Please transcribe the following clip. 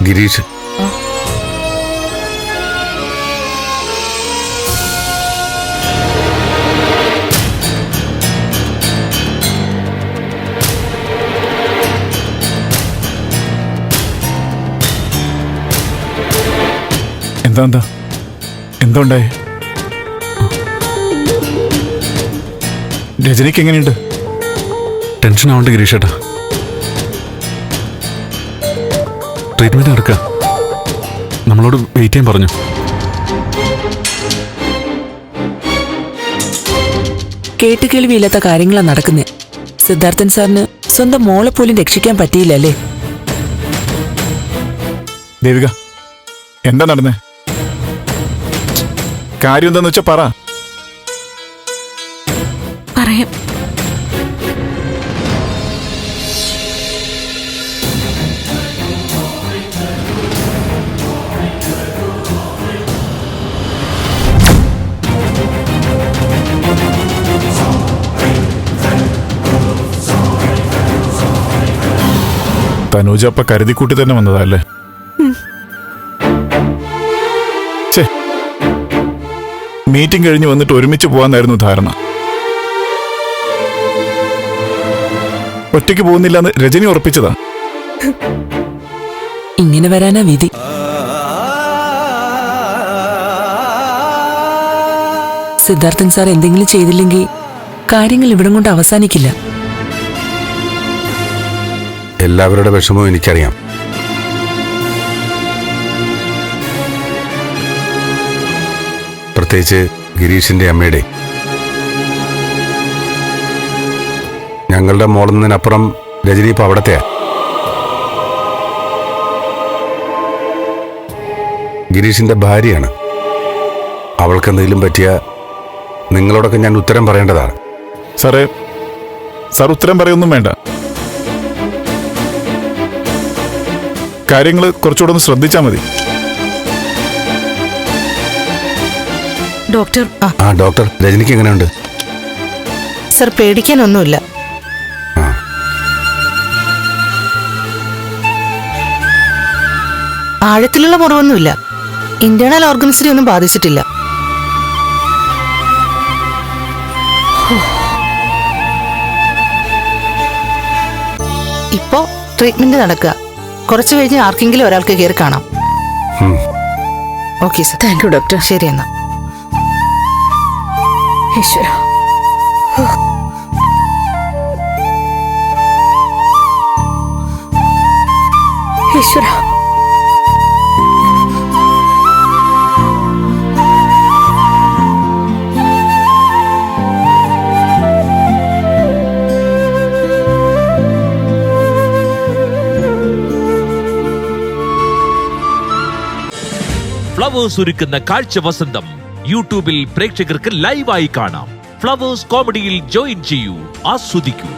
ഗിരീഷ്. എന്താ രജനിക്ക് എങ്ങനെയുണ്ട്? ടെൻഷൻ ആവണ്ട ഗിരീഷേട്ടാ, ട്രീറ്റ്മെന്റ് നടക്കുക. നമ്മളോട് വെയിറ്റ് ചെയ്യാൻ പറഞ്ഞു. കേട്ടുകേൾവിയില്ലാത്ത കാര്യങ്ങളാണ് നടക്കുന്നേ. സിദ്ധാർത്ഥൻ സാറിന് സ്വന്തം മോളെ പോലും രക്ഷിക്കാൻ പറ്റിയില്ല അല്ലേ? ദേവിക, എന്താ നടന്നേ? കാര്യം എന്താന്ന് വെച്ചാ പറ. പറയാം. തനൂജ അപ്പ കരുതിക്കൂട്ടി തന്നെ വന്നതല്ലേ? മീറ്റിംഗ് കഴിഞ്ഞ് വന്നിട്ട് ഒരുമിച്ച് പോവാന്നായിരുന്നു ധാരണ. ഒറ്റയ്ക്ക് പോകുന്നില്ലെന്ന് രജനി ഉറപ്പിച്ചതാ. ഇങ്ങനെ വരാനാ വിധി. സിദ്ധാർത്ഥൻ സാർ എന്തെങ്കിലും ചെയ്തില്ലെങ്കിൽ കാര്യങ്ങൾ ഇവിടം കൊണ്ട് അവസാനിക്കില്ല. എല്ലാവരുടെ വിഷമവും എനിക്കറിയാം. പ്രത്യേകിച്ച് ഗിരീഷിന്റെ അമ്മയുടെ. ഞങ്ങളുടെ മോളുന്നതിനപ്പുറം രജനി ഇപ്പൊ അവിടത്തെയാ. ഗിരീഷിന്റെ ഭാര്യയാണ്. അവൾക്ക് എന്തെങ്കിലും പറ്റിയ നിങ്ങളോടൊക്കെ ഞാൻ ഉത്തരം പറയേണ്ടതാണ്. സാറേ, സാർ ഉത്തരം പറയൊന്നും വേണ്ട. കാര്യങ്ങൾ കുറച്ചുകൂടെ ഒന്ന് ശ്രദ്ധിച്ചാൽ മതി. ഡോക്ടർ. ഡോക്ടർ, രജനിക്ക് എങ്ങനെയുണ്ട്? സർ, പേടിക്കാനൊന്നുമില്ല. ആഴത്തിലുള്ള മുറിവൊന്നുമില്ല. ഇന്റേണൽ ഓർഗൻസിനെ ഒന്നും ബാധിച്ചിട്ടില്ല. ഇപ്പോ ട്രീറ്റ്മെന്റ് നടക്കുക. കുറച്ചു കഴിഞ്ഞ് ആർക്കെങ്കിലും ഒരാൾക്ക് കയറി കാണാം. Okay sir. Thank you doctor. ശരി എന്നാ. ഈശ്വര, ഈശ്വര. ഫ്ലവേഴ്സ് ഒരുക്കുന്ന കാഴ്ച വസന്തം യൂട്യൂബിൽ പ്രേക്ഷകർക്ക് ലൈവായി കാണാം. ഫ്ലവേഴ്സ് കോമഡിയിൽ ജോയിൻ ചെയ്യൂ, ആസ്വദിക്കൂ.